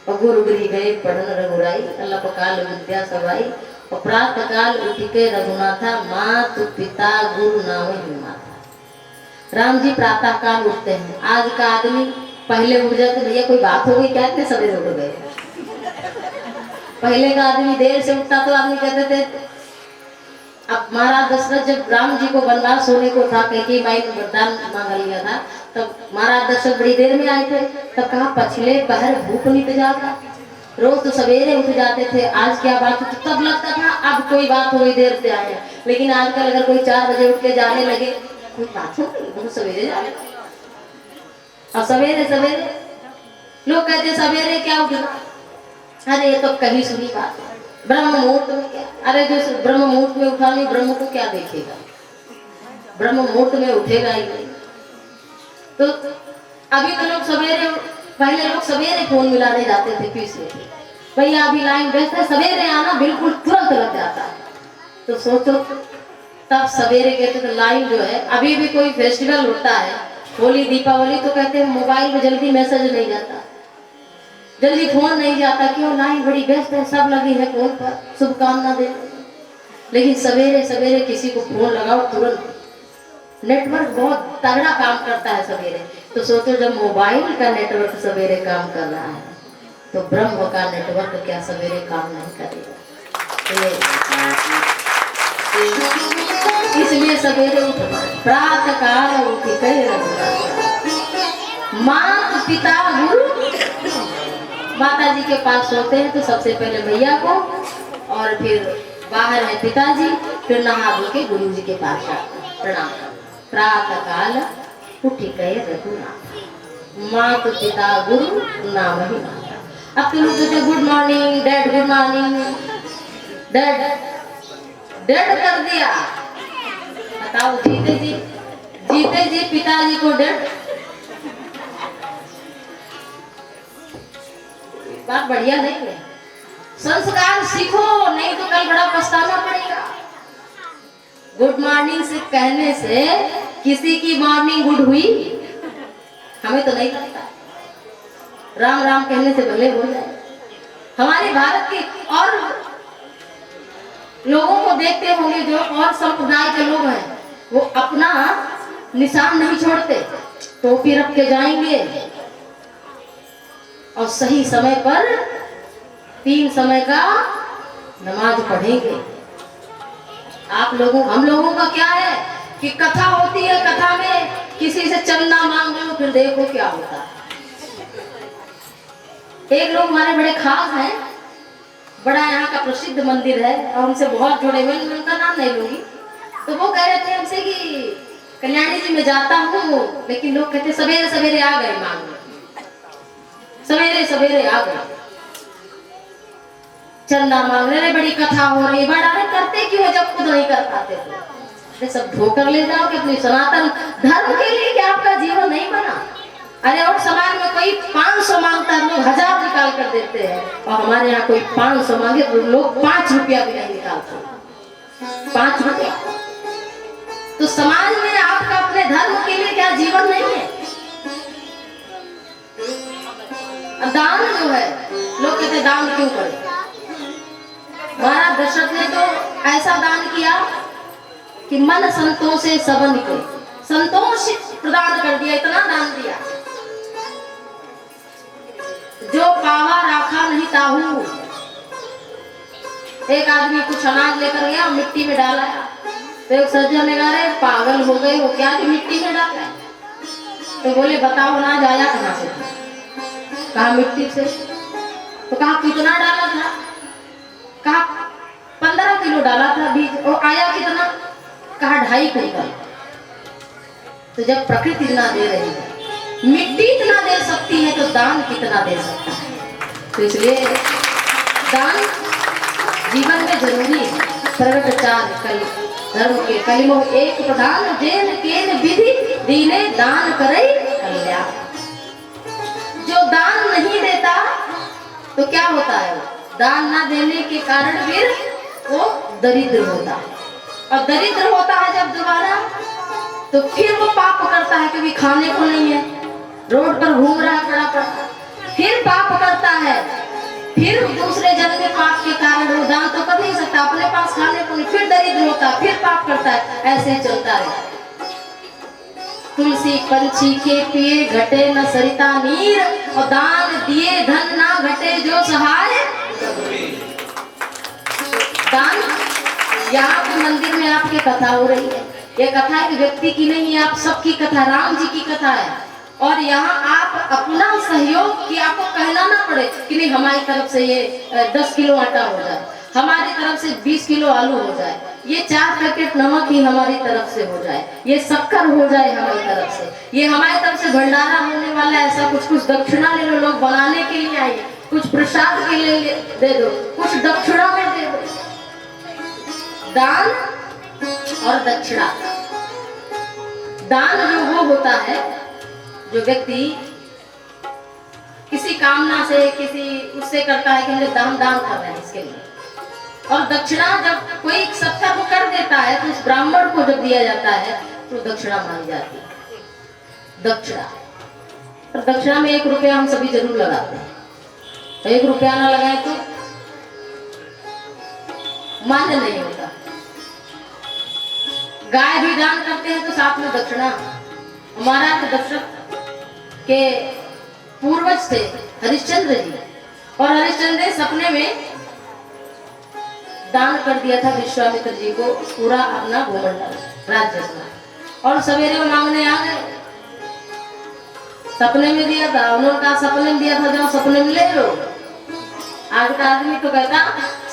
और गुरु गिरी गए पढ़न रघुराई, अल्लाह काल विद्या सवाई, और प्रातः काल उठ के रघुनाथा, मातु पिता गुरु नाम माता। राम जी प्रातः काल उठते हैं। आज का आदमी पहले उठ जाते, भैया कोई बात हो गई क्या, इतने सवेरे उठ गए। पहले का आदमी देर से उठता तो आदमी कहते थे, अब महाराज दशरथ जब राम जी को वनवास होने को था, कहीं माई ने वरदान मांग लिया था, तब महाराज दशरथ बड़ी देर में आए थे। तब कहा पछले पहर भूख नित जाता, रोज तो सवेरे उठ जाते थे, आज क्या बात है, तब लगता था अब कोई बात हो गई देर से आए। लेकिन आजकल अगर कोई 4 बजे उठ के जाने लगे, कोई बात हो गई, बहुत सवेरे जा रहे। और सवेरे सवेरे लोग कहते सवेरे क्या उठना, अरे ये तो कहीं सुनी बात है, ब्रह्म मुहूर्त में क्या, अरे जो ब्रह्म मुहूर्त में उठा नहीं, ब्रह्म को क्या देखेगा, ब्रह्म मुहूर्त में उठेगा ही नहीं। तो अभी तो लोग सवेरे, पहले लोग सवेरे फोन मिलाने जाते थे पीस में, भैया अभी लाइन व्यस्त है, सवेरे आना, बिल्कुल तुरंत लग जाता है। तो सोचो तब सवेरे कहते थे, लाइन जो है अभी भी कोई फेस्टिवल होता है, होली दीपावली, तो कहते हैं मोबाइल में जल्दी मैसेज नहीं जाता, जल्दी फोन नहीं जाता, क्यों, लाइन बड़ी व्यस्त है, सब लगी है फोन पर शुभकामना दे। लेकिन सवेरे सवेरे किसी को फोन लगाओ, तुरंत नेटवर्क बहुत तगड़ा काम करता है सवेरे। तो सोचो जब मोबाइल का नेटवर्क सवेरे काम कर रहा है, तो ब्रह्म का नेटवर्क क्या सवेरे काम नहीं करेगा। इसलिए सवेरे उठ, प्रातः काल उठ के माता पिता गुरु, माता जी के पास सोते हैं तो सबसे पहले भैया को, और फिर बाहर है पिताजी, फिर नहा धो के गुरु जी के पास प्रणाम कर। प्रातः काल उठ गए रघुनाथ, माता पिता गुरु नाम ही माता। अब तो लोग कहते good morning dad, good morning dad, dad कर दिया, बताओ जीते जी पिताजी को डैड, बात बढ़िया नहीं है। संस्कार सीखो, नहीं तो कल बड़ा पछताना पड़ेगा। गुड मॉर्निंग से कहने से किसी की मॉर्निंग गुड हुई, हमें तो नहीं लगता। राम राम कहने से भले हो जाए। हमारे भारत के और लोगों को देखते होंगे, जो और संप्रदाय के लोग हैं, वो अपना निशान नहीं छोड़ते, टोपी रख के जाएंगे और सही समय पर 3 समय का नमाज पढ़ेंगे। आप लोगों, हम लोगों का क्या है कि कथा होती है, कथा में किसी से चंदा मांग लो, फिर देखो क्या होता है। एक लोग हमारे बड़े खास हैं, बड़ा यहाँ का प्रसिद्ध मंदिर है और उनसे बहुत जुड़े हुए, उनका नाम नहीं लूंगी। तो वो कह रहे थे हमसे कि कल्याणी जी में जाता हूँ, लेकिन लोग कहते सवेरे सवेरे आ गए मांगने, सवेरे सवेरे आ गए चंदा मांगने, रे बड़ी कथा हो रही है, बड़ा करते क्यों जब खुद नहीं कर पाते तो सब धोकर ले जाओ कि अपनी सनातन धर्म के लिए कि आपका जीवन नहीं बना। अरे और समाज में कोई 500 मांगता है, लोग 1000 निकाल कर देते हैं, और हमारे यहाँ कोई 500 मांगे तो लोग 5 रुपया भी नहीं निकालते, 5 रुपया। तो समाज में आपका अपने धर्म के लिए क्या जीवन नहीं है। दान जो है, लोग कहते दान क्यों करें। महाराज दशरथ ने तो ऐसा दान किया कि मन संतोष से सबन को संतोष प्रदान कर दिया, इतना दान दिया। जो पावा राखा नहीं ताहू, एक आदमी कुछ अनाज लेकर गया, मिट्टी में डाला, तो एक सज्जन ने कहा पागल हो गए वो, क्या कि मिट्टी में डाला। तो बोले बताओ अनाज आया कहाँ से? कहा मिट्टी से। तो कहा कितना डाला था? कहा 15 किलो डाला था बीज, और आया कितना? कहा 2.5 क्विंटल। तो जब प्रकृति इतना दे रही है, मिट्टी इतना दे सकती है, तो दान कितना दे सकता है। तो इसलिए दान जीवन में जरूरी है। प्रगट 4 कल धर्म के कलिमो एक प्रधान, जेन केन विधि दीने दान करे कल्याण। जो दान नहीं देता तो क्या होता है? दान ना देने के कारण फिर वो दरिद्र होता है, और दरिद्र होता है जब दोबारा, तो फिर वो पाप करता है, क्योंकि खाने को नहीं है, रोड पर घूम रहा है, पड़ा पड़ा, फिर पाप करता है। दिन होता है, फिर पाप करता है, ऐसे ही चलता रहता है। तुलसी पंछी के पिए घटे न सरिता नीर, और दान दिए धन ना घटे जो सहाय। दान, यहाँ के मंदिर में आपकी कथा हो रही है, ये कथा एक व्यक्ति की नहीं है, आप सबकी कथा, राम जी की कथा है। और यहाँ आप अपना सहयोग कि आपको कहना ना पड़े कि नहीं हमारी तरफ से ये 10 किलो आटा हो जाए, हमारी तरफ से 20 किलो आलू हो जाए, ये 4 पैकेट नमक ही हमारी तरफ से हो जाए, ये शक्कर हो जाए हमारी तरफ से, ये हमारी तरफ से भंडारा होने वाला है, ऐसा कुछ कुछ दक्षिणा ले लो, लोग बनाने के लिए आए, कुछ प्रसाद के लिए दे दो, कुछ दक्षिणा में दे दो। दान और दक्षिणा, दान जो वो होता है जो व्यक्ति किसी कामना से किसी उससे करता है कि मुझे दान कर रहे हैं इसके लिए, और दक्षिणा जब कोई सत्कर्म कर देता है तो उस ब्राह्मण को जब दिया जाता है तो दक्षिणा मानी जाती है। दक्षिणा, तो दक्षिणा में 1 रुपया हम सभी जरूर लगाते हैं, 1 रुपया ना लगाए तो मान्य नहीं होता। गाय भी दान करते हैं तो साथ में दक्षिणा। हमारा तो दशरथ के पूर्वज थे हरिश्चंद्र जी, और हरिश्चंद्र ने सपने में दान कर दिया था विश्वामित्र जी को पूरा अपना भूमंडल राज्य का, और सवेरे मांगने आ गए, सपने में दिया था, उन्होंने कहा सपने में दिया था, जाओ सपने में ले लो। आज का आदमी तो कहता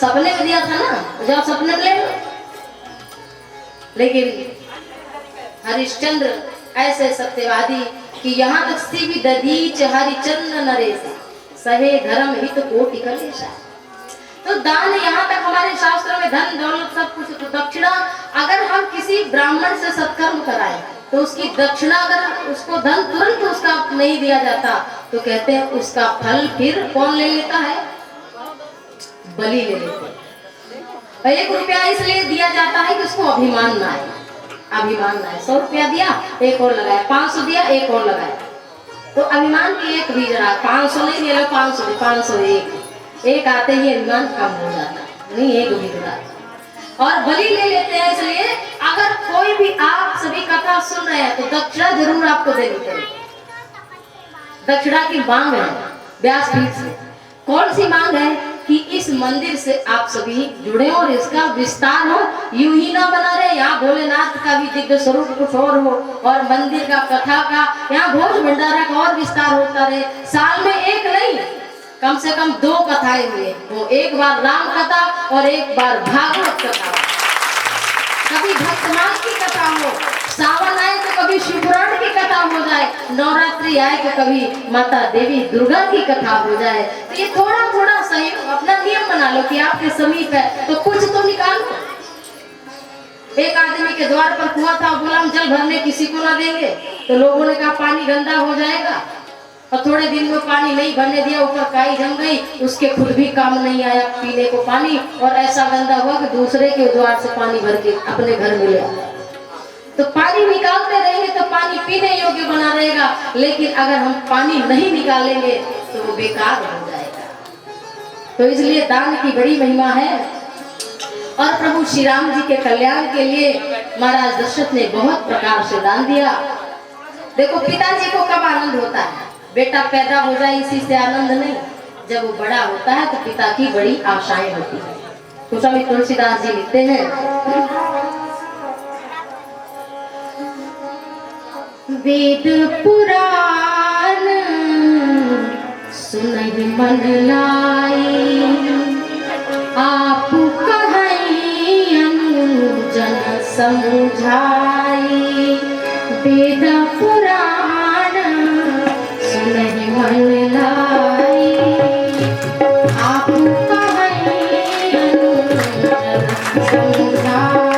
सपने में दिया था ना, जाओ सपने में ले लो। लेकिन हरिश्चंद्र ऐसे सत्यवादी कि यहाँ तक सी भी दधीच हरिचंद्र नरेश सहे धर्म हित कोटि कलेशा। तो दान यहाँ तक हमारे शास्त्र में धन दौलत सब कुछ, तो दक्षिणा अगर हम किसी ब्राह्मण से सत्कर्म कराएं तो उसकी दक्षिणा अगर उसको धन तुरंत उसका नहीं दिया जाता तो कहते हैं उसका फल फिर कौन ले लेता है, बलि ले लेते हैं। 1 रुपया इसलिए दिया जाता है कि उसको अभिमान ना आए, अभिमान ना आए। 100 रुपया दिया, 1 और लगाया, 500 दिया, 1 और लगाया, तो अभिमान की 1 भी जरा 500 नहीं दिया, 500 501 एक आते ही अभिमान कम हो जाता है, नहीं 1 भी जुड़ा। और बलि ले लेते हैं इसलिए अगर कोई भी आप सभी कथा सुन रहे हैं तो दक्षिणा जरूर आपको देनी पड़ेगी। दक्षिणा की मांग है व्यासपीठ से, कौन सी मांग है कि इस मंदिर से आप सभी जुड़े और इसका विस्तार हो, यूं ही ना बना रहे, यहाँ भोलेनाथ का भी दिव्य स्वरूप कुछ और हो, और मंदिर का कथा का यहाँ भोज भंडारा का और विस्तार होता रहे। साल में 1 नहीं, कम से कम 2 कथाएं हुए, तो 1 बार राम कथा और 1 बार भागवत कथा, कभी भक्तमाल की कथा हो, सावन आए तो कभी शिवपुराण की कथा हो जाए, नवरात्रि आए तो कभी माता देवी दुर्गा की कथा हो जाए। तो ये थोड़ा थोड़ा सही अपना नियम बना लो कि आपके समीप है तो कुछ तो निकालो। एक आदमी के द्वार पर कुआं था, बोला हम जल भरने किसी को ना देंगे, तो लोगों ने कहा पानी गंदा हो जाएगा, और थोड़े दिन में पानी नहीं भरने दिया, ऊपर काई जम गई, उसके खुद भी काम नहीं आया पीने को पानी, और ऐसा गंदा हुआ कि दूसरे के द्वार से पानी भर के अपने घर में ले आया। तो पानी निकालते रहेंगे तो पानी पीने योग्य बना रहेगा, लेकिन अगर हम पानी नहीं निकालेंगे तो वो बेकार हो जाएगा। तो इसलिए दान की बड़ी महिमा है, और प्रभु श्री राम जी के कल्याण के लिए महाराज दशरथ ने बहुत प्रकार से दान दिया। देखो पिताजी को कब आनंद होता है, बेटा पैदा हो जाए इसी से आनंद नहीं, जब वो बड़ा होता है तो पिता की बड़ी आशाएं होती है। तो स्वामी तुलसीदास जी लिखते हैं, वेद पुराण सुनहि मन लाई, आप कहई अनुजन समझाई। वेद पुराण सुनहि मन लाई, आप कहई अनुजन समझाई।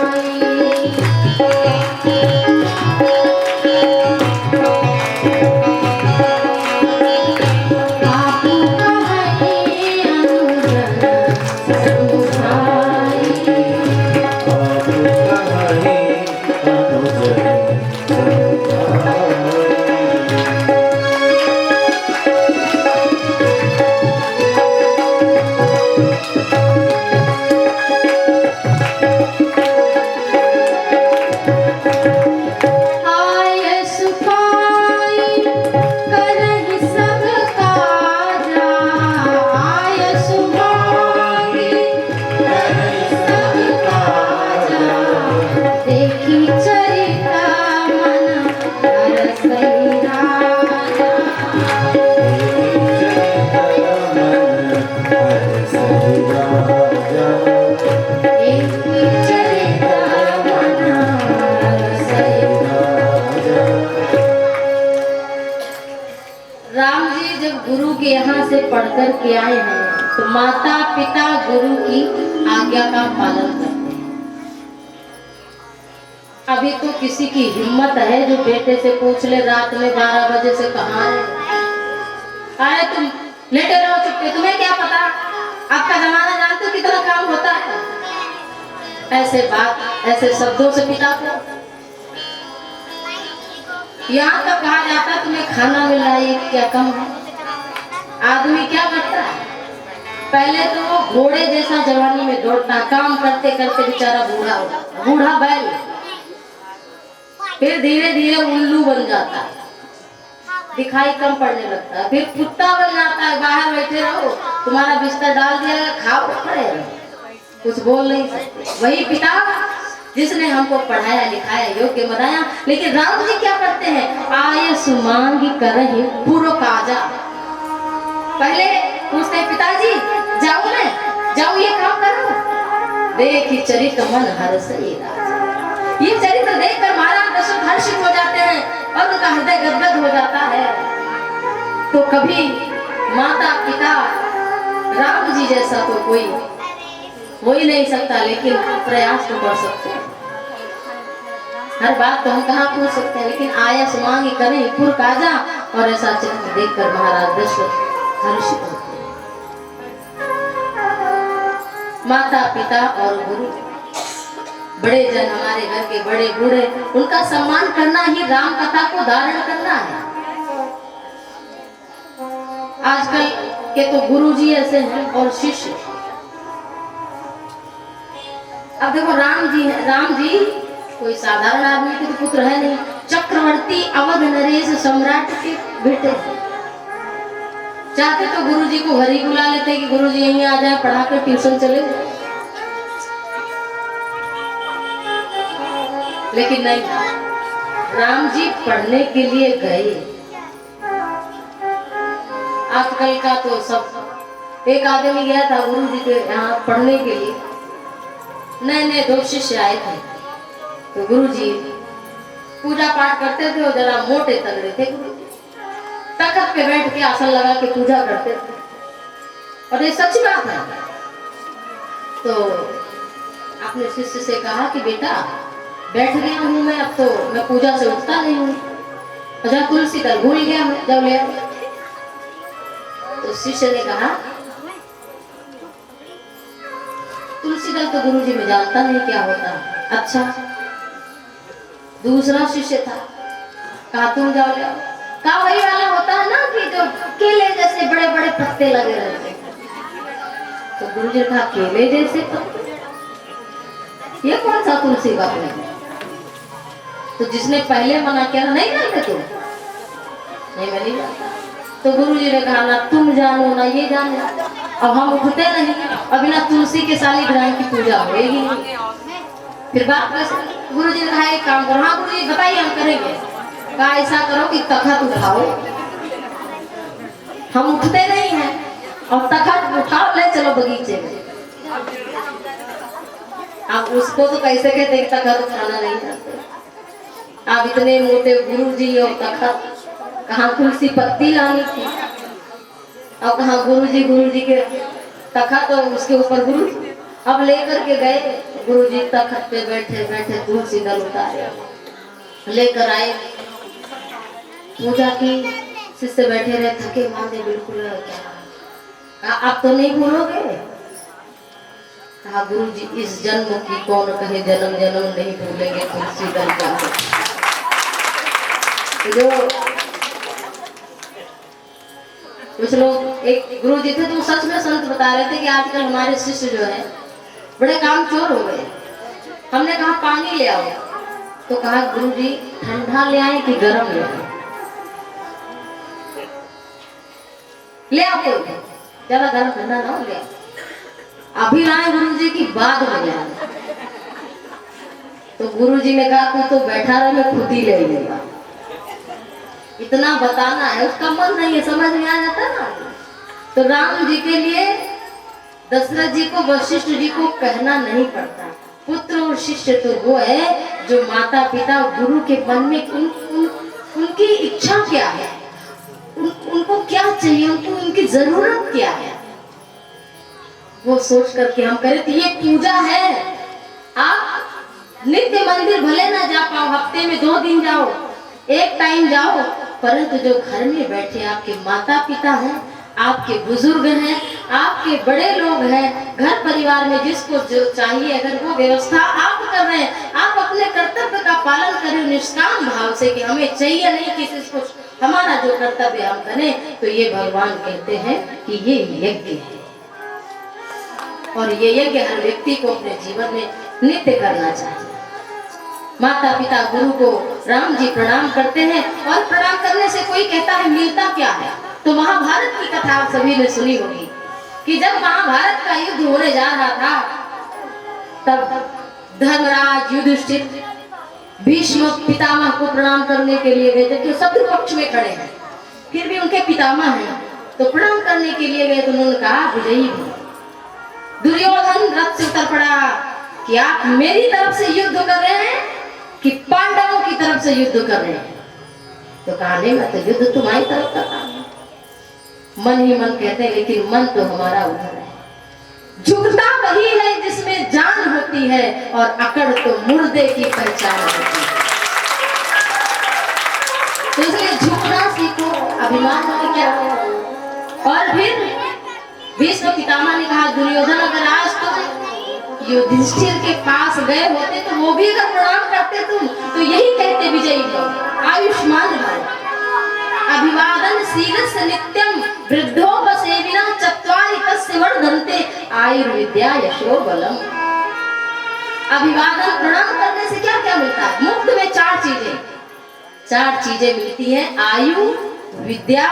करके आए हैं तो माता पिता गुरु की आज्ञा का पालन करते हैं। अभी तो किसी की हिम्मत है जो बेटे से पूछ ले रात में 12 बजे से कहाँ है, अरे तुम लेटे रहो चुपके, तुम्हें क्या पता, आपका जमाना जानते हो कितना काम होता है। ऐसे बात ऐसे शब्दों से पिता को यहाँ तक कहा जाता तुम्हें खाना मिल रहा है क्या कम है। आदमी क्या करता है, पहले तो वो घोड़े जैसा जवानी में दौड़ता, काम करते करते बेचारा बूढ़ा हो, बूढ़ा बैल, फिर धीरे धीरे उल्लू बन जाता है, दिखाई कम पड़ने लगता है, फिर कुत्ता बन जाता है, बाहर बैठे रहो, तुम्हारा बिस्तर डाल दिया खाओ खड़े रहो, कुछ बोल नहीं सकते। वही पिता जिसने हमको पढ़ाया लिखाया योग्य बनाया। लेकिन राम जी क्या करते हैं, आये सुमांगी करहि पुर काजा। पहले पूछते पिताजी जाओ मैं जाओ ये काम करो, देखी चरित मन हर्षई राजा। ये चरित्र देखकर महाराज दशरथ हर्षित हो जाते हैं और उनका हृदय गदगद हो जाता है। तो कभी माता पिता राम जी जैसा तो कोई हो ही नहीं सकता, लेकिन प्रयास तो कर सकते हैं। हर बात तो हम कहाँ पूछ सकते हैं, लेकिन आया सुमांगी करें पुर काजा, और ऐसा चित्र देखकर महाराज दशरथ हर्षित होते हैं। माता पिता और गुरु बड़े जन, हमारे घर के बड़े बूढ़े, उनका सम्मान करना ही राम कथा को धारण करना है। आजकल के तो गुरुजी ऐसे हैं और शिष्य। अब देखो राम जी कोई साधारण आदमी के तो पुत्र है नहीं, चक्रवर्ती अवध नरेश सम्राट के बेटे। चाहते तो गुरुजी को घर ही बुला लेते कि गुरुजी यहीं आ जाए, पढ़ा कर ट्यूशन चले जाए, लेकिन नहीं, राम जी पढ़ने के लिए गए। आजकल का तो सब, एक आदमी गया था गुरु जी के यहाँ पढ़ने के लिए, नए नए 2 शिष्य आए थे। तो गुरु जी पूजा पाठ करते थे और जरा मोटे तगड़े थे, गुरु जी तख्त पे बैठ के आसन लगा के पूजा करते थे, और ये सच्ची बात है। तो अपने शिष्य से कहा कि बेटा बैठ गया हूँ मैं, अब तो मैं पूजा से उठता नहीं हूँ, अच्छा तुलसी दल भूल गया मैं, जब ले। तो शिष्य ने कहा तुलसी दल तो गुरुजी में जानता नहीं क्या होता। अच्छा, दूसरा शिष्य था, कहा तुम जाओ ले आओ। कहा वही वाला होता है ना कि जो केले जैसे बड़े बड़े पत्ते लगे रहते हैं। तो गुरुजी ने कहा केले जैसे पत्ते, ये कौन सा तुलसी का पेड़? तो जिसने पहले मना किया नहीं जानते तुम? नहीं, मैं नहीं जानता। तो गुरुजी ने कहा ना तुम जानो ना ये जाने, अब हम उठते नहीं, अभी ना तुलसी के शालिग्राम की पूजा होगी। फिर बात कैसे? गुरुजी ने कहा एक काम करो। हाँ गुरुजी बताइए, हम करेंगे। कहा ऐसा करो कि तखत उठाओ, हम उठते नहीं हैं, और तखत उठाओ ले चलो बगीचे में। अब उसको तो कैसे कहते कि तखत उठाना नहीं जानते। आप इतने मोटे गुरुजी और तखत, कहाँ तुलसी पत्ती लानी थी, और कहाँ गुरुजी के तखत और उसके ऊपर गुरु। अब लेकर के गए गुरुजी, तखत पे बैठे बैठे तुलसी दल उतारे लेकर आए, पूजा की। शिष्य बैठे रहे थके मांदे बिल्कुल। क्या आप तो नहीं भूलोगे? कहा गुरुजी इस जन्म की कौन कहे, जन्म जन्म नहीं भूलेंगे तुलसी दल का। जो कुछ लोग, एक गुरु जी थे तो सच में संत बता रहे थे कि आजकल हमारे शिष्य जो है बड़े कामचोर हो गए। हमने कहा पानी ले आओ, तो कहा गुरु जी ठंडा ले आए कि गर्म ले आए? ले आओ, कोई ज्यादा गर्म ठंडा ना ले आओ। अभी लाए गुरु जी की बाद में ले आए। तो गुरु जी ने कहा तू तो बैठा रहे, मैं खुद ही ले लूंगा। इतना बताना है, उसका मन नहीं है, समझ में आ जाता ना। तो राम जी के लिए दशरथ जी को, वशिष्ठ जी को कहना नहीं पड़ता। पुत्र और शिष्य तो वो है जो माता पिता और गुरु के मन में उनकी इच्छा क्या है, उनको उनको क्या चाहिए, उनको उनकी जरूरत क्या है, वो सोच करके हम करें तो ये पूजा है। आप नित्य मंदिर भले ना जा पाओ, हफ्ते में 2 दिन जाओ, एक टाइम जाओ, परंतु जो घर में बैठे आपके माता पिता हैं, आपके बुजुर्ग हैं, आपके बड़े लोग हैं, घर परिवार में जिसको जो चाहिए, अगर वो व्यवस्था आप कर रहे हैं, आप अपने कर्तव्य का पालन करें निष्काम भाव से कि हमें चाहिए नहीं किसी को, हमारा जो कर्तव्य हम करें, तो ये भगवान कहते हैं कि ये यज्ञ है। और ये यज्ञ हर व्यक्ति को अपने जीवन में नित्य करना चाहिए। माता पिता गुरु को राम जी प्रणाम करते हैं, और प्रणाम करने से कोई कहता है मिलता क्या है, तो महाभारत की कथा आप सभी ने सुनी होगी कि जब महाभारत का युद्ध होने जा रहा था, तब धर्मराज युधिष्ठिर भीष्म पितामह को प्रणाम करने के लिए गए, जबकि शत्रु पक्ष में खड़े हैं, फिर भी उनके पितामह हैं, तो प्रणाम करने के लिए गए, तो उन्होंने कहा विजयी भी। दुर्योधन रथ से उतर पड़ा कि आप मेरी तरफ से युद्ध कर रहे हैं कि पांडवों की तरफ से युद्ध कर रहे हैं, तो कहा नहीं, मैं तो युद्ध तुम्हारी तरफ कर रहा हूं। मन ही मन कहते हैं, लेकिन मन तो हमारा उधर है। झुकता वही है जिसमें जान होती है, और अकड़ तो मुर्दे की पहचान होती है। तो इसलिए झुकना सीखो, अभिमान में क्या है। और फिर भीष्म पितामह ने कहा, दुर्योधन अगर आज तुम युधिष्ठिर के पास गए होते, तो वो भी अगर प्रणाम करते तुम, तो यही कहते विजयी को आयुष्मान भव, अभिवादन शीलस्य नित्यम, वृद्धोपसेविना चत्वारि तस्य वर्धन्ते, आयुर्विद्या यशो बलम। अभिवादन प्रणाम करने से क्या क्या मिलता है? मुफ्त में 4 चीजें मिलती हैं, आयु, विद्या,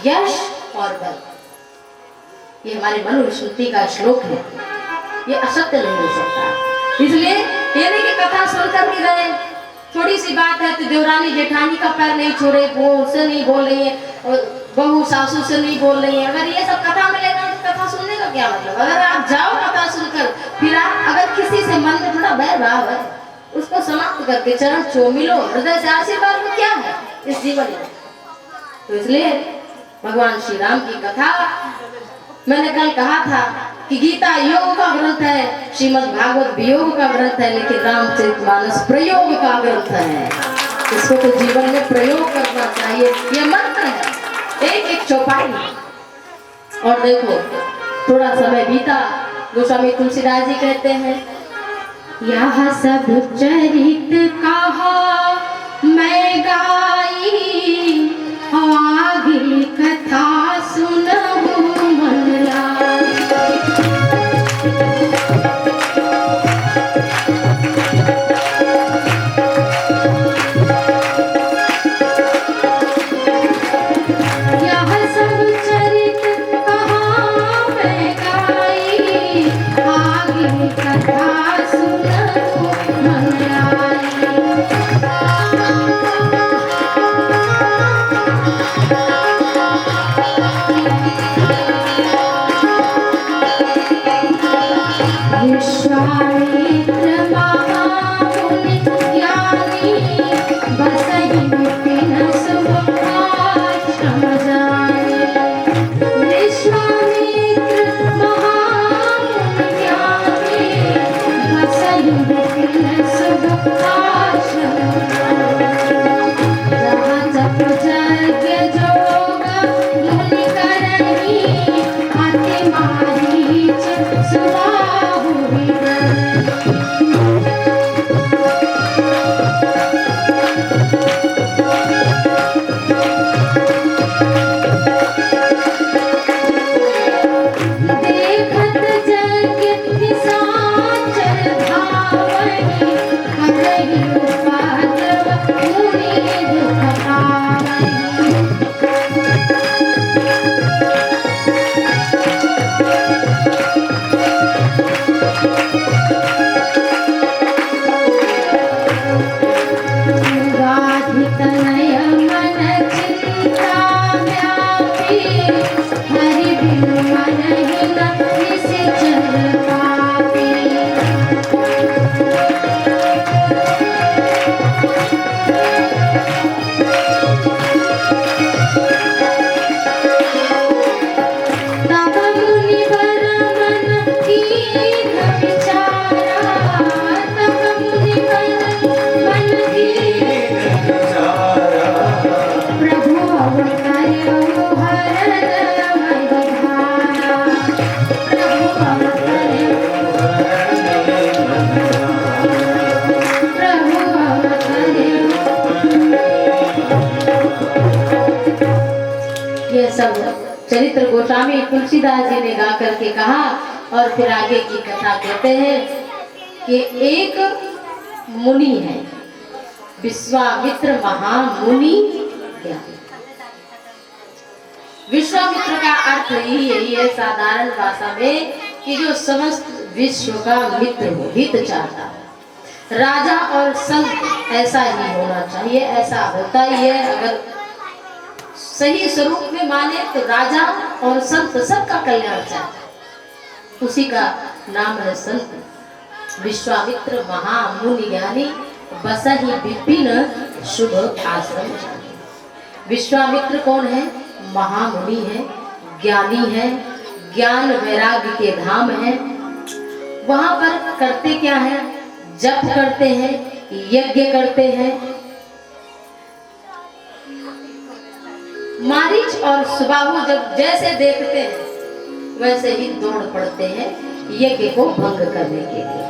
यश और बल। ये हमारे मनुस्मृति का श्लोक है, ये असत्य नहीं हो सकता। इसलिए ये नहीं कि कथा सुनकर भी गए, थोड़ी सी बात है तो देवरानी जेठानी का पैर नहीं छोड़े, वो उससे नहीं बोल रही है, बहू सासू से नहीं बोल रही है। अगर ये सब कथा मिलेगा तो कथा सुनने का क्या मतलब? अगर आप जाओ कथा सुनकर, फिर आप अगर किसी से मन में थोड़ा बैर भाव है, उसको समाप्त करके चरण छू मिलो, हृदय से आशीर्वाद में क्या है इस जीवन में। तो इसलिए भगवान श्री राम की कथा, मैंने कल कहा था कि गीता योग का ग्रंथ है, श्रीमद् भागवत वियोग का ग्रंथ है, लेकिन रामचरितमानस प्रयोग का ग्रंथ है। इसको तो जीवन में प्रयोग करना चाहिए। ये मंत्र है, एक एक चौपाई। और देखो थोड़ा समय बीता, गोस्वामी तुलसीदास जी कहते हैं, यह सब चरित कहा मैं गाई, आगे कथा सुनहु मन लाई। गोस्वामी तुलसीदास जी ने गा करके कहा। और फिर आगे की कथा कहते हैं कि एक मुनि है, विश्वामित्र महामुनि ज्ञानी। विश्वामित्र का अर्थ यही है साधारण भाषा में कि जो समस्त विश्व का मित्र हो, हित चाहता है। राजा और संत ऐसा ही होना चाहिए, ऐसा होता ही है। अगर सही स्वरूप में माने तो राजा और संत सबका कल्याण चाहता है, उसी का नाम है संत। विश्वामित्र महामुनि ज्ञानी बसहि विपिन शुभ आश्रम जानी। विश्वामित्र कौन है? महामुनि है, ज्ञानी है, ज्ञान वैराग्य के धाम है। वहां पर करते क्या है? जप करते हैं, यज्ञ करते हैं। मारीच और सुबाहु जब जैसे देखते हैं वैसे ही दौड़ पड़ते हैं यज्ञ को भंग करने के लिए।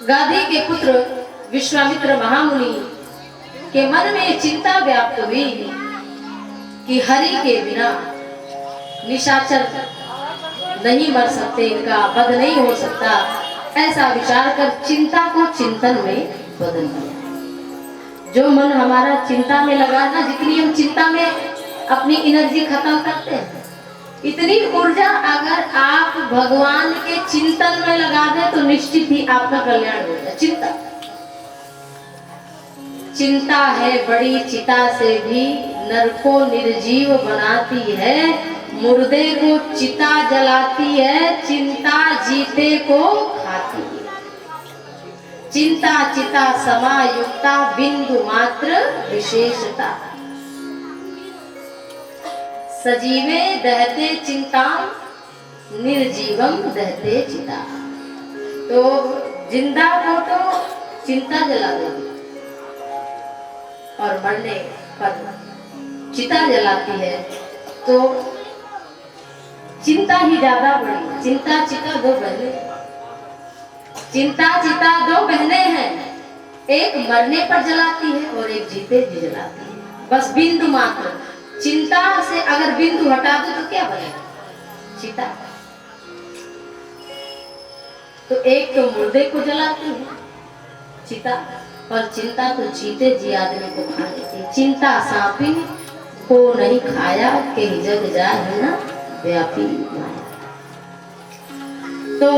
गाधी के पुत्र विश्वामित्र महामुनि के मन में चिंता व्याप्त हुई कि हरि के बिना निशाचर नहीं मर सकते, इनका वध नहीं हो सकता। ऐसा विचार कर चिंता को चिंतन में बदल दिया। जो मन हमारा चिंता में लगा ना, जितनी हम चिंता में अपनी एनर्जी खत्म करते हैं, इतनी ऊर्जा अगर आप भगवान के चिंतन में लगा दें तो निश्चित ही आपका कल्याण होगा। चिंता है बड़ी चिता से भी नर को निर्जीव बनाती है, मुर्दे को चिता जलाती है, चिंता जीते को खाती है। चिंता चिता समायुक्ता बिंदु मात्र विशेषता, सजीवे दहते चिंता निर्जीवम दहते चिता। तो जिंदा को तो चिंता जला देती और मरने पर चिता जलाती है, तो चिंता ही ज्यादा बड़ी। चिंता चिता दो बहने, चिंता चिता दो बहने हैं, एक मरने पर जलाती है और एक जीते जी जलाती है। बस बिंदु मात्र, चिंता से अगर बिंदु हटा दो तो क्या बनेगा? चिता। तो एक तो मुर्दे को जलाती है चिता, और चिंता तो जीते जी आदमी को खा लेती है। चिंता सांपी को नहीं खाया के जग जाए ना व्यापी माया। तो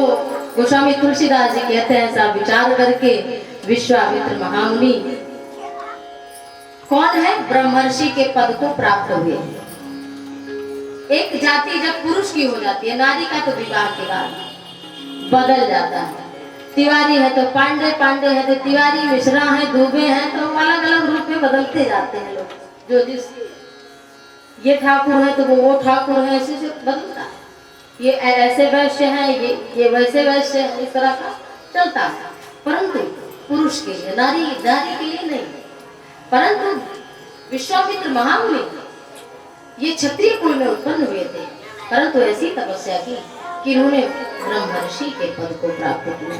गोस्वामी तुलसीदास जी कहते हैं ऐसा विचार करके विश्वामित्र महामुनि कौन है? ब्रह्मर्षि के पद को प्राप्त हुए। एक जाति जब पुरुष की हो जाती है, नारी का तो विवाह के बाद बदल जाता है। तिवारी है तो पांडे, पांडे है तो तिवारी, मिश्रा है, दुबे हैं, तो अलग अलग रूप में बदलते जाते हैं लोग। जो जिस ये ठाकुर है तो वो ठाकुर है, ऐसे से बदलता है। ये ऐसे वैश्य है, ये वैसे वैश्य है, इस तरह का चलता है। परंतु पुरुष के लिए, नारी के लिए नहीं। परंतु विश्वामित्र महामुनि ये क्षत्रिय कुल में उत्पन्न हुए थे, परंतु ऐसी तपस्या की कि उन्होंने ब्रह्मर्षि के पद को प्राप्त किया।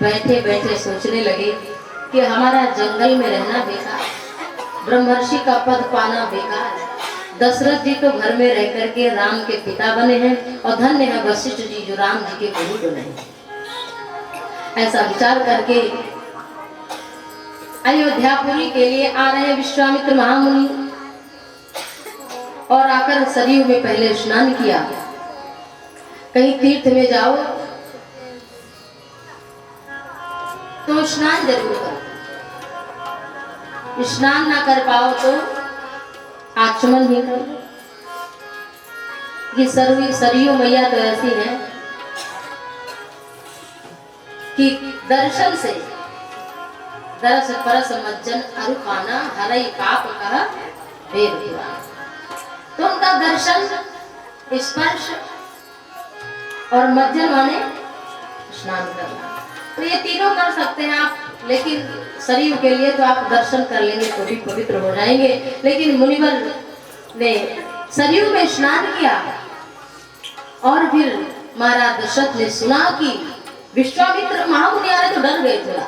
बैठे बैठे सोचने लगे कि हमारा जंगल में रहना बेकार, ब्रह्मर्षि का पद पाना बेकार। दशरथ जी तो घर में रह करके राम के पिता बने हैं, और धन्य है वशिष्ठ जी जो राम जी के गुरु बने हैं। ऐसा विचार करके अयोध्यापुरी के लिए आ रहे विश्वामित्र महामुनि, और आकर सरयू में पहले स्नान किया। कहीं तीर्थ में जाओ तो स्नान जरूर करो, स्नान ना कर पाओ तो आचमन ही करो। ये सरयू मैया तो ऐसी है कि दर्शन से दरस परस मज्जन अरुखाना हरई पाप कह वेद पुराण। तो उनका दर्शन, स्पर्श और मज्जन माने स्नान करना, तो ये तीनों कर सकते हैं आप। लेकिन सरयू के लिए तो आप दर्शन कर लेंगे तो भी पवित्र हो जाएंगे। लेकिन मुनिवर ने सरयू में स्नान किया, और फिर महाराज दशरथ ने सुना कि विश्वामित्र महामुनि आ रहे, तो डर गए थोड़ा।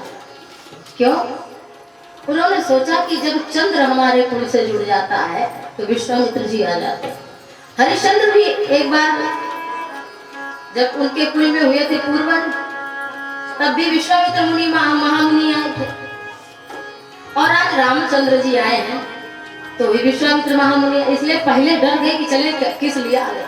क्यों? उन्होंने सोचा कि जब चंद्र हमारे कुल से जुड़ जाता है तो विश्वामित्र जी आ जाते हैं। हरिश्चंद्र भी एक बार जब उनके कुल में हुए थे पूर्वज, तब भी विश्वामित्र मुनि महामुनि आए थे। और आज रामचंद्र जी आए हैं तो भी विश्वामित्र महामुनि, इसलिए पहले डर गए कि चले किस लिए आ गए,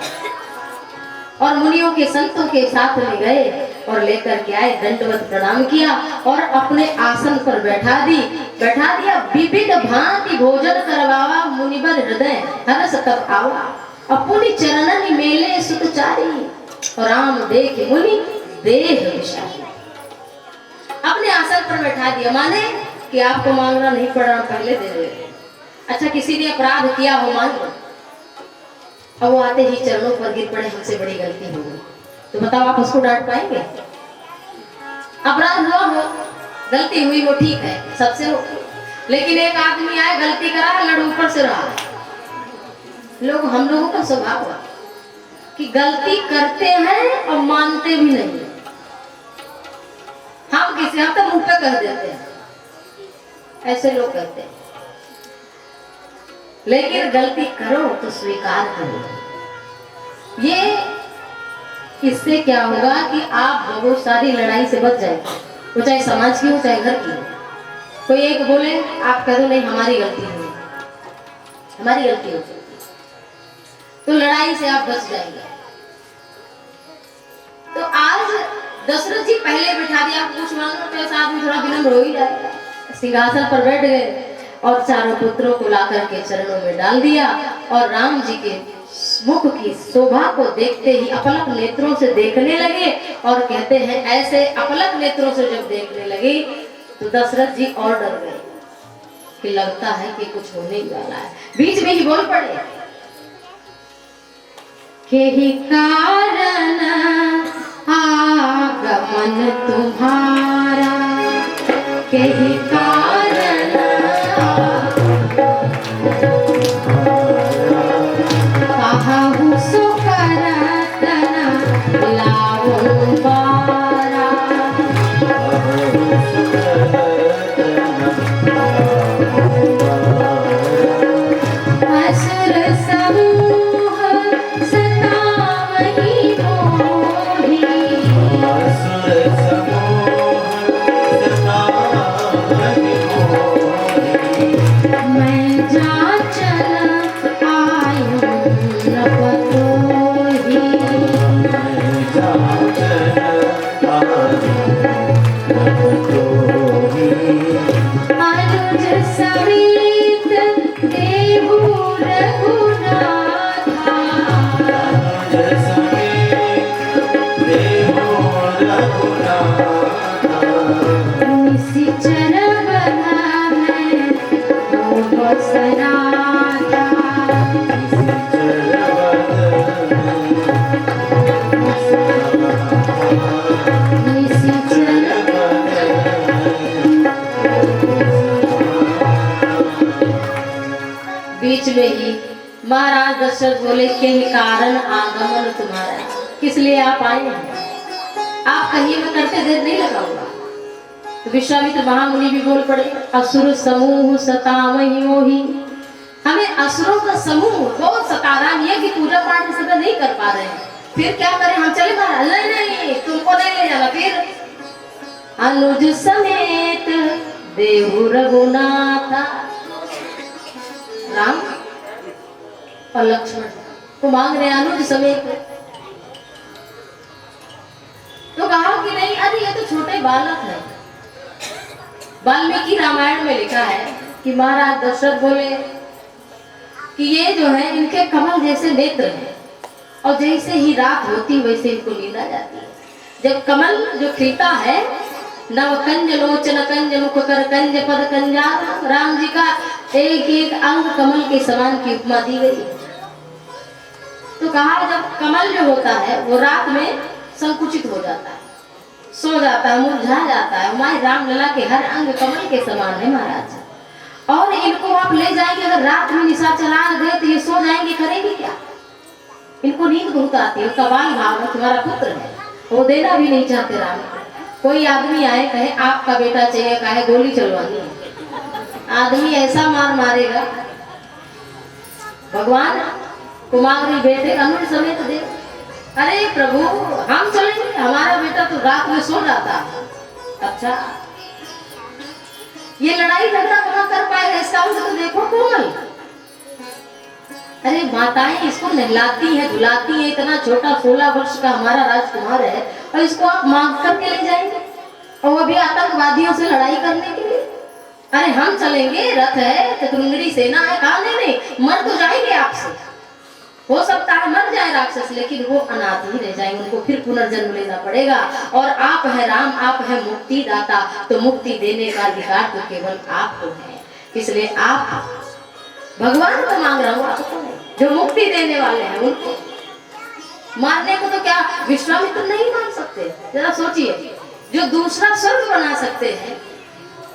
और मुनियों के संतों के साथ ले गए और लेकर के आए, दंडवत प्रणाम किया और अपने आसन पर बैठा दिया। विविध भांति भोजन करवावा, मुनिवर हृदय हरस तब आवा, अपनी चरणन मेले सुतचारी, राम देख मुनि देह विशाली। अपने आसन पर बैठा दिया, माने कि आपको मांगना नहीं पड़ रहा, पहले दे दे। अच्छा, किसी ने अपराध किया हो मान लो, अब वो आते ही चरणों पर गिर पड़े, हमसे बड़ी गलती हो गई, तो बताओ आप उसको डांट पाएंगे? अपराध हुआ हो, गलती हुई वो ठीक है, सबसे हो, लेकिन एक आदमी आए गलती करा, लड़ ऊपर से रहा। हम लोगों का स्वभाव है कि गलती करते हैं और मानते भी नहीं। हम तो मुंह पे कह देते हैं, ऐसे लोग कहते हैं, लेकिन गलती करो तो स्वीकार करो। ये इससे क्या होगा कि आप बहुत सारी लड़ाई से बच जाएंगे, वो चाहे समाज की हो चाहे घर की हो। कोई एक बोले, आप कह दो नहीं हमारी गलती नहीं, हमारी गलती हो, तो लड़ाई से आप बच जाएंगे। तो आज दशरथ जी पहले बिठा दिया, पूछ मांगो तो ऐसा आदमी थोड़ा विनम्र हो ही जाएगा। सिंहासन पर बैठ गए और चारों पुत्रों को लाकर के चरणों में डाल दिया, और राम जी के मुख की शोभा को देखते ही अपलक नेत्रों से देखने लगे। और कहते हैं ऐसे अपलक नेत्रों से जब देखने लगे तो दशरथ जी और डर गए कि लगता है कि कुछ होने ही वाला है। बीच में ही बोल पड़े, के ही कारण आगमन तुम्हारा, के ही कारण कहाहु सो करतन लाऊं बारा, असुर समूह सतावहि मोहि, मैं जांचन आयूं न बतोहि, अनुज समेत देहु रघुनाथा, निशिचर बना है वो सनाथा, निशिचर बीच में ही महाराज दशरथ बोले, के कारण आगमन तुम्हारा, किस लिए आप आए हैं? आप कहीं में करते देर नहीं लगाऊंगा। तो विश्वामित्र महामुनि भी बोल पड़े, असुर समूह सतावहि मोहि, हमें असुरों का समूह बहुत सता रहा है कि पूजा पाठ इस नहीं कर पा रहे हैं, फिर क्या करें? हम चले महाराज? नहीं, तुमको नहीं ले जाना। फिर अनुज समेत देहु रघुनाथा, राम और लक्ष्मण को मांग रहे अनुज समेत। तो कहा कि नहीं, अरे ये तो छोटे बालक है। वाल्मीकि रामायण में लिखा है कि महाराज दशरथ बोले कि ये जो है इनके कमल जैसे नेत्र हैं, और जैसे ही रात होती वैसे इनको नींद आ जाती है। जब कमल जो खिलता है, नवकंज लोचन कंज मुख कर कंज पद कंजारा, राम जी का एक एक अंग कमल के समान की उपमा दी गई। तो कहा जब कमल जो होता है वो रात में संकुचित हो जाता है, सो जाता है, मुरझा जाता है। हमारे रामलला के हर अंग कमल के समान है महाराज, और इनको आप ले जाएंगे, अगर रात में निशाचर आ गए तो ये सो जाएंगे, करेंगे क्या? इनको नींद बहुत आती है। उसका बाल भाव तुम्हारा पुत्र है, वो देना भी नहीं चाहते राम। कोई आदमी आए कहे आपका बेटा चाहिए, कहे गोली चलवानी है, आदमी ऐसा मार मारेगा, भगवान कुमारी बेटे का अनुज समेत दे। अरे प्रभु हम चलेंगे, हमारा बेटा तो रात में सो जाता है। अच्छा ये लड़ाई झगड़ा कहाँ कर पाएगा, इसका उसे तो देखो कोमल। अरे माताएं इसको नहलाती हैं धुलाती हैं, इतना छोटा 16 वर्ष का हमारा राजकुमार है और इसको आप मांग करके ले जाएंगे और वो भी आतंकवादियों से लड़ाई करने के लिए। अरे हम चलेंगे, रथ है, चतुरंगड़ी सेना है। कहा नहीं नहीं मर तो जाएंगे आपसे, हो सकता है मर जाए राक्षस, लेकिन वो अनाथ ही रह जाएंगे, उनको फिर पुनर्जन्म लेना पड़ेगा। और आप है राम, आप है मुक्ति दाता, तो मुक्ति देने का अधिकार तो केवल आपको है। इसलिए आप भगवान को मांग रहा हूँ, आपको नहीं। जो मुक्ति देने वाले हैं उनको मारने को तो क्या विश्वामित्र नहीं मार सकते? जरा सोचिए, जो दूसरा स्वर्ग बना सकते हैं,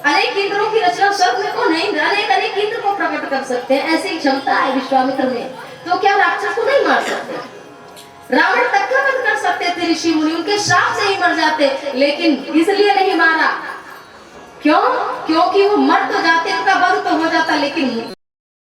अनेक इंद्रों की रचना स्वर्ग में को नहीं, अनेक इंद्र को प्रकट कर सकते हैं, ऐसी क्षमता है विश्वामित्र में, तो क्या राक्षस को नहीं मार सकते? रावण तक का वध कर सकते थे ऋषि मुनि, उनके श्राप से ही मर जाते, लेकिन इसलिए नहीं मारा। क्यों? क्योंकि वो मर तो जाते, उनका वध तो हो जाता, लेकिन